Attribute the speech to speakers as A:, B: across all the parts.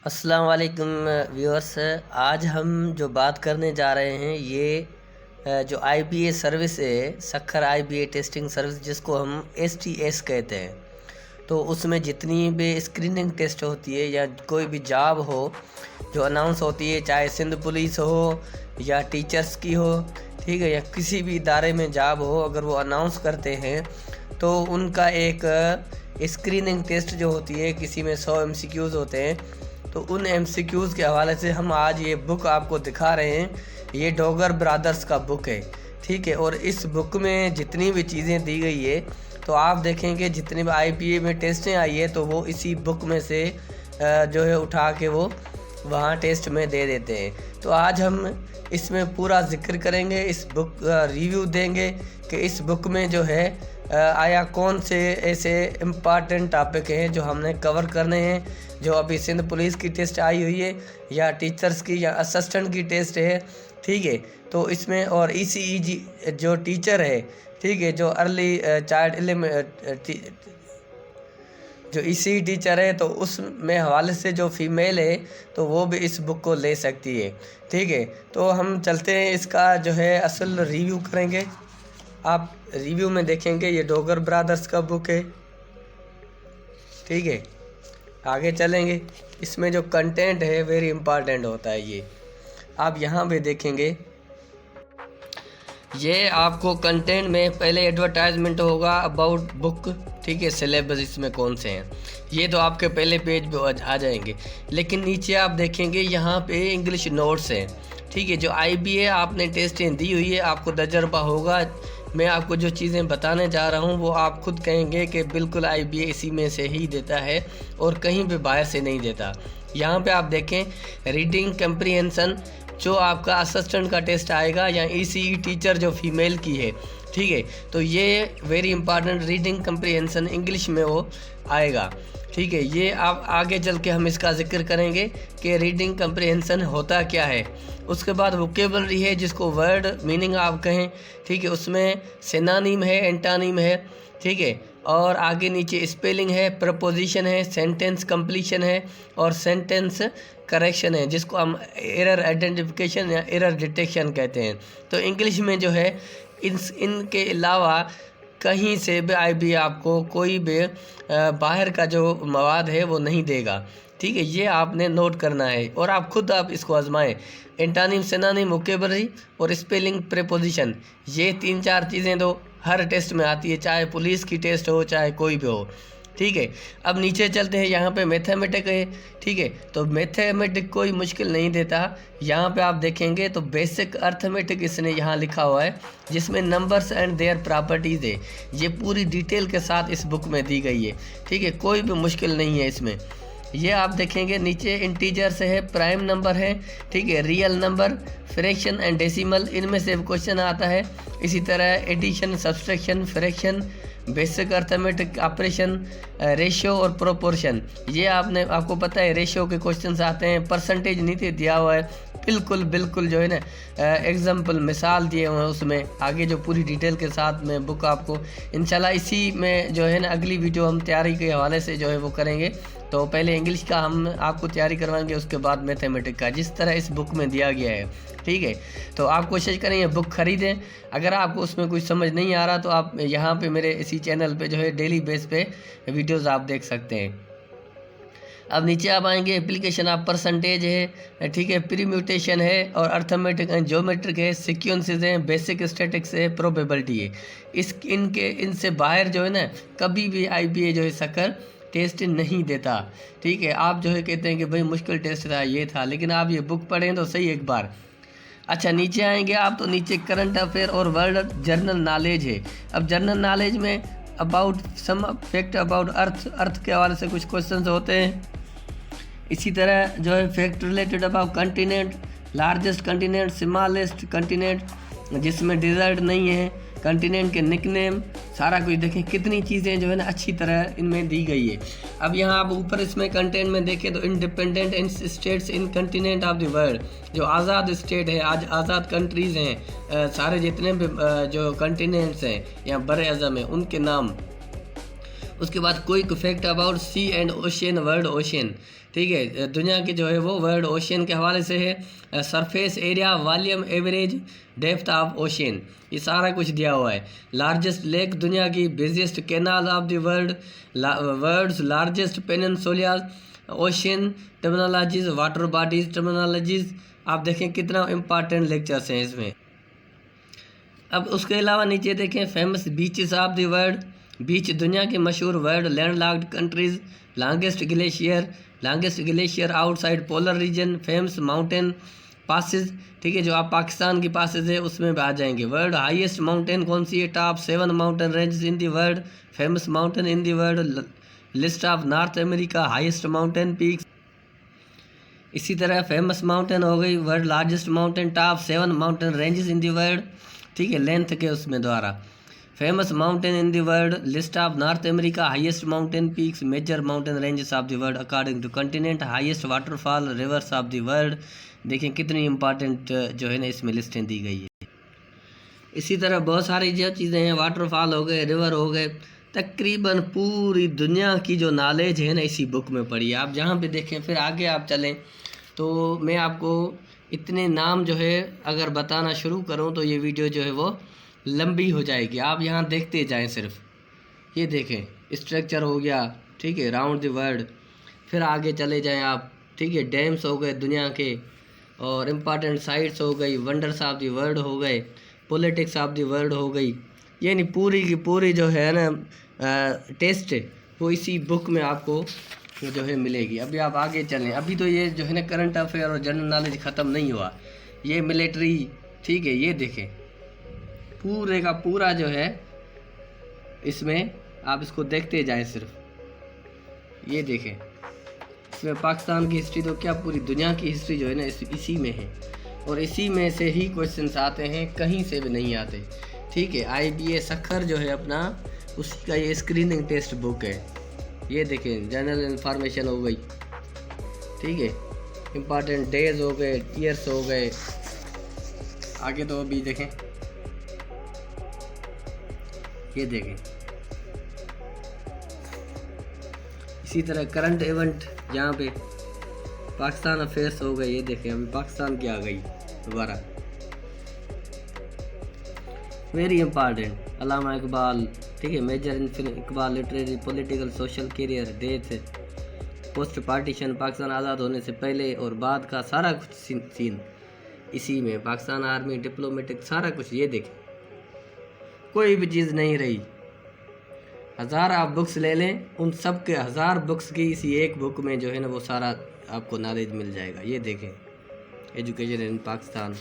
A: अस्सलाम वालेकुम व्यूअर्स। आज हम जो बात करने जा रहे हैं ये जो आईबीए सर्विस है, सखर आईबीए टेस्टिंग सर्विस, जिसको हम एसटीएस कहते हैं। तो उसमें जितनी भी स्क्रीनिंग टेस्ट होती है या कोई भी जॉब हो जो अनाउंस होती है, चाहे सिंध पुलिस हो या टीचर्स की हो, ठीक है, या किसी भी इदारे में जॉब हो, अगर वो अनाउंस करते हैं तो उनका एक स्क्रीनिंग टेस्ट जो होती है, किसी में 100 एमसीक्यूज़ होते हैं। तो उन एमसीक्यूज़ के हवाले से हम आज ये बुक आपको दिखा रहे हैं। ये डॉगर ब्रदर्स का बुक है, ठीक है। और इस बुक में जितनी भी चीज़ें दी गई है, तो आप देखेंगे जितनी भी आईपीए में टेस्टें आई है तो वो इसी बुक में से जो है उठा के वो वहाँ टेस्ट में दे देते हैं। तो आज हम इसमें पूरा जिक्र करेंगे, इस बुक रिव्यू देंगे कि इस बुक में जो है आया कौन से ऐसे इम्पॉर्टेंट टॉपिक हैं जो हमने कवर करने हैं, जो अभी सिंध पुलिस की टेस्ट आई हुई है या टीचर्स की या असिस्टेंट की टेस्ट है, ठीक है। तो इसमें और ईसीईजी जो टीचर है, ठीक है, जो अर्ली चाइल्ड जो ईसी टीचर है, तो उसमें हवाले से जो फीमेल है तो वो भी इस बुक को ले सकती है, ठीक है। तो हम चलते हैं, इसका जो है असल रिव्यू करेंगे। आप रिव्यू में देखेंगे ये डॉगर ब्रदर्स का बुक है, ठीक है। आगे चलेंगे, इसमें जो कंटेंट है वेरी इंपॉर्टेंट होता है। ये आप यहाँ पे देखेंगे, ये आपको कंटेंट में पहले एडवर्टाइजमेंट होगा अबाउट बुक, ठीक है, सिलेबस इसमें कौन से हैं, ये तो आपके पहले पेज पे आ जाएंगे। लेकिन नीचे आप देखेंगे यहाँ पे इंग्लिश नोट्स हैं, ठीक है। जो आईबीए आपने टेस्टें दी हुई है, आपको तजर्बा होगा। मैं आपको जो चीज़ें बताने जा रहा हूँ वो आप खुद कहेंगे कि बिल्कुल आईबीए इसी में से ही देता है और कहीं पे बाहर से नहीं देता। यहाँ पे आप देखें रीडिंग कम्प्रीहेंशन, जो आपका असिस्टेंट का टेस्ट आएगा या ईसीई टीचर जो फीमेल की है, ठीक है। तो ये very important reading comprehension English में वो आएगा, ठीक है। ये आप आगे चल के हम इसका जिक्र करेंगे कि रीडिंग कम्प्रीहेंशन होता क्या है। उसके बाद वोकेबलरी है, जिसको वर्ड मीनिंग आप कहें, ठीक है। उसमें सिनोनिम है, एंटोनिम है, ठीक है। और आगे नीचे स्पेलिंग है, प्रपोजिशन है, सेंटेंस कंप्लीशन है और सेंटेंस करेक्शन है, जिसको हम एरर आइडेंटिफिकेशन या एरर डिटेक्शन कहते हैं। तो इंग्लिश में जो है इनके अलावा कहीं से भी आईबीए आपको कोई भी बाहर का जो मवाद है वो नहीं देगा, ठीक है। ये आपने नोट करना है और आप खुद आप इसको आजमाएं। एंटोनिम, सिनोनिम, वोकेबलरी और स्पेलिंग, प्रीपोजिशन, ये 3-4 चीज़ें तो हर टेस्ट में आती है, चाहे पुलिस की टेस्ट हो चाहे कोई भी हो, ठीक है। अब नीचे चलते हैं, यहाँ पे मैथमेटिक है, ठीक है। तो मैथमेटिक कोई मुश्किल नहीं देता। यहाँ पे आप देखेंगे तो बेसिक अर्थमेटिक इसने यहाँ लिखा हुआ है, जिसमें नंबर्स एंड देयर प्रॉपर्टीज़ है। ये पूरी डिटेल के साथ इस बुक में दी गई है, ठीक है। कोई भी मुश्किल नहीं है इसमें। ये आप देखेंगे नीचे इंटीजर से है, प्राइम नंबर है, ठीक है, real number, fraction and decimal, इनमें से क्वेश्चन आता है। इसी तरह addition, subtraction, fraction, basic arithmetic operation, ratio और प्रोपोर्शन। ये आपको पता है रेशियो के क्वेश्चंस आते हैं। परसेंटेज नीति दिया हुआ है, बिल्कुल जो है ना एग्जाम्पल मिसाल दिए हुए हैं उसमें। आगे जो पूरी डिटेल के साथ में बुक आपको इंशाल्लाह इसी में जो है ना अगली वीडियो हम तैयारी के हवाले से जो है वो करेंगे। तो पहले इंग्लिश का हम आपको तैयारी करवाएंगे, उसके बाद मैथमेटिक का, जिस तरह इस बुक में दिया गया है, ठीक है। तो आप कोशिश करें ये बुक ख़रीदें। अगर आपको उसमें कुछ समझ नहीं आ रहा तो आप यहाँ पे मेरे इसी चैनल पे जो है डेली बेस पे वीडियोस आप देख सकते हैं। अब नीचे आप आएंगे, एप्लीकेशन आप परसेंटेज है, ठीक है, प्रीम्यूटेशन है और अर्थमेटिक एंड ज्योमेट्रिक है, सीक्वेंसेस हैं, बेसिक स्टैटिक्स है, प्रोबेबिलिटी है। इनसे बाहर जो है ना कभी भी आईबीए जो है सकर टेस्ट नहीं देता, ठीक है। आप जो है कहते हैं कि भाई मुश्किल टेस्ट था, ये था, लेकिन आप ये बुक पढ़ें तो सही एक बार। अच्छा, नीचे आएंगे आप तो नीचे करंट अफेयर और वर्ल्ड जनरल नॉलेज है। अब जनरल नॉलेज में about some fact about earth के हवाले से कुछ क्वेश्चंस होते हैं। इसी तरह जो है fact related about continent, largest continent, smallest continent जिसमें डिजर्ट नहीं है, कंटिनेंट के निकनेम, सारा कुछ देखें कितनी चीज़ें जो है ना अच्छी तरह इनमें दी गई है। अब यहाँ आप ऊपर इसमें कंटेंट में देखें तो independent in states in continent of the world, जो आज़ाद स्टेट है, आज आज़ाद कंट्रीज़ हैं, सारे जितने भी जो कंटिनेंट्स हैं या बड़े अज़म हैं उनके नाम। उसके बाद कोई fact about sea and ocean, world ocean, ठीक है। दुनिया की जो है वो वर्ल्ड ओशियन के हवाले से है। Surface area, volume, average depth of ocean, ये सारा कुछ दिया हुआ है। लार्जेस्ट लेक, दुनिया की busiest canal of the world, world's largest peninsulas, ocean terminologies, water bodies terminologies. आप देखें कितना इम्पॉर्टेंट लेक्चर्स हैं इसमें। अब उसके अलावा नीचे देखें famous beaches of the world, beach दुनिया के मशहूर world landlocked countries, longest glacier outside polar region, famous mountain passes. ठीक है, जो आप पाकिस्तान की पासेज है उसमें भी आ जाएंगे। वर्ल्ड हाईएस्ट माउंटेन कौन सी है, top 7 mountain ranges in the world, famous mountain in the world, list of North America highest mountain peaks. इसी तरह फेमस माउंटेन हो गई, world largest mountain, top 7 mountain ranges in the world. ठीक है, length के उसमें द्वारा। Famous mountain in the world, list of North America highest mountain peaks, major mountain ranges of the world according to continent, highest waterfall, rivers of the world. देखें कितनी important जो है ना इसमें लिस्टें दी गई है। इसी तरह बहुत सारी जो चीज़ें हैं, वाटरफॉल हो गए, रिवर हो गए, तकरीबन पूरी दुनिया की जो नॉलेज है ना इसी बुक में पड़ी है। आप जहाँ पे देखें, फिर आगे आप चलें तो मैं आपको इतने नाम जो है अगर बताना शुरू करूं तो ये वीडियो जो है वो लंबी हो जाएगी। आप यहाँ देखते जाएं सिर्फ। ये देखें स्ट्रक्चर हो गया, ठीक है, राउंड द वर्ल्ड। फिर आगे चले जाएं आप, ठीक है, डैम्स हो गए दुनिया के, और इम्पॉर्टेंट साइट्स हो गई, वंडर्स ऑफ द वर्ल्ड हो गए, पॉलिटिक्स ऑफ द वर्ल्ड हो गई। यानी पूरी की पूरी जो है ना टेस्ट वो इसी बुक में आपको जो है मिलेगी। अभी आप आगे चलें। अभी तो ये जो है ना करंट अफेयर और जनरल नॉलेज ख़त्म नहीं हुआ, ये मिलिट्री। ठीक है, ये देखें पूरे का पूरा जो है इसमें आप इसको देखते जाएं सिर्फ। ये देखें इसमें पाकिस्तान की हिस्ट्री तो क्या पूरी दुनिया की हिस्ट्री जो है ना इसी में है, और इसी में से ही क्वेश्चंस आते हैं, कहीं से भी नहीं आते। ठीक है, IBA सखर जो है अपना, उसी का ये स्क्रीनिंग टेस्ट बुक है। ये देखें जनरल इंफॉर्मेशन हो गई, ठीक है, इम्पॉर्टेंट डेज हो गए, ईयर्स हो गए। आगे तो अभी देखें, ये देखें इसी तरह करंट इवेंट, यहाँ पे पाकिस्तान अफेयर्स हो गए। ये देखें अभी पाकिस्तान की आ गई दोबारा, वेरी इंपॉर्टेंट। अल्लामा इकबाल, ठीक है, major Iqbal literary political social career, death, post partition, Pakistan आज़ाद होने से पहले और बाद का सारा कुछ सीन इसी में, पाकिस्तान आर्मी, डिप्लोमेटिक, सारा कुछ। ये देखें कोई भी चीज़ नहीं रही। 1000 आप बुक्स ले लें, उन सब के 1000 बुक्स की इसी एक बुक में जो है ना वो सारा आपको नॉलेज मिल जाएगा। ये देखें एजुकेशन इन पाकिस्तान।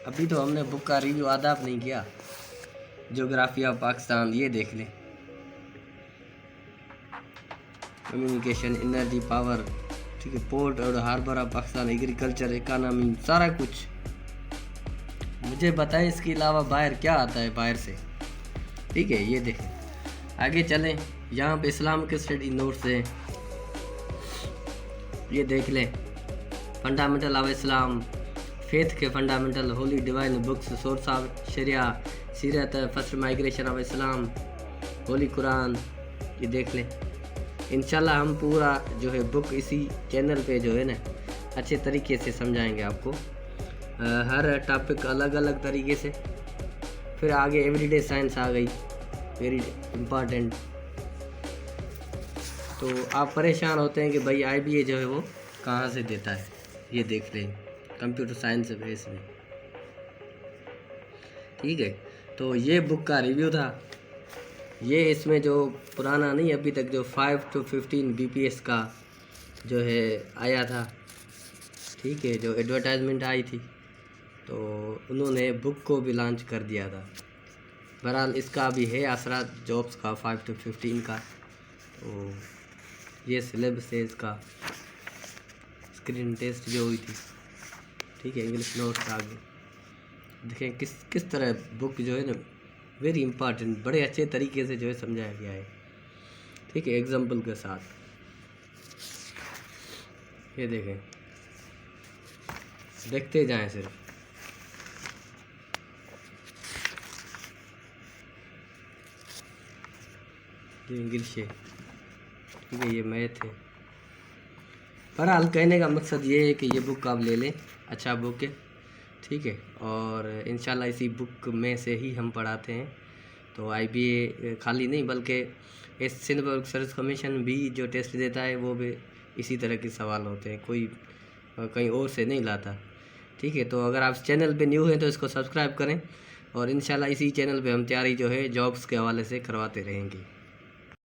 A: अभी तो हमने बुक का रिव्यू आदाब नहीं किया, ज्योग्राफी ऑफ पाकिस्तान, ये देख लें, कम्युनिकेशन, एनर्जी, पावर, ठीक है, पोर्ट और harbour of Pakistan, agriculture, economy, सारा कुछ। मुझे बताएं इसके अलावा बाहर क्या आता है बाहर से। ठीक है, ये देखें आगे चलें। यहाँ पे इस्लाम के स्टडी नोट्स हैं, ये देख लें, फंडामेंटल ऑफ इस्लाम, फेथ के fundamental, holy divine books, source of शरिया, सीरत, first migration of Islam, holy Quran, ये देख लें। इंशाल्लाह हम पूरा जो है बुक इसी चैनल पे जो है ना अच्छे तरीके से समझाएंगे आपको, हर टॉपिक अलग अलग तरीके से। फिर आगे एवरीडे साइंस आ गई, वेरी इम्पॉर्टेंट। तो आप परेशान होते हैं कि भाई IBA जो है वो कहाँ से देता है, ये देख लें, कंप्यूटर साइंस बेस में। ठीक है, तो ये बुक का रिव्यू था। ये इसमें जो पुराना नहीं, अभी तक जो 5 to 15 BPS का जो है आया था, ठीक है, जो एडवर्टाइजमेंट आई थी, तो उन्होंने बुक को भी लॉन्च कर दिया था। बहरहाल इसका भी है असरा जॉब्स का 5 to 15 का। तो ये सिलेबस है इसका, स्क्रीन टेस्ट जो हुई थी, ठीक है, इंग्लिश नोट्स आगे देखें किस तरह बुक जो है ना वेरी इंपॉर्टेंट, बड़े अच्छे तरीके से जो है समझाया गया है। ठीक है, एग्जाम्पल के साथ। ये देखें, देखते जाएं सिर्फ। ये इंग्लिश है, ठीक है, ये मैथ है, बहरहाल कहने का मकसद ये है कि ये बुक आप ले लें, अच्छा बुक है, ठीक है। और इंशाल्लाह इसी बुक में से ही हम पढ़ाते हैं। तो IBA खाली नहीं बल्कि सिंध पब्लिक सर्विस कमीशन भी जो टेस्ट देता है वो भी इसी तरह के सवाल होते हैं, कोई कहीं और से नहीं लाता, ठीक है। तो अगर आप चैनल पे न्यू हैं तो इसको सब्सक्राइब करें और इंशाल्लाह इसी चैनल पे हम तैयारी जो है जॉब्स के हवाले से करवाते रहेंगे।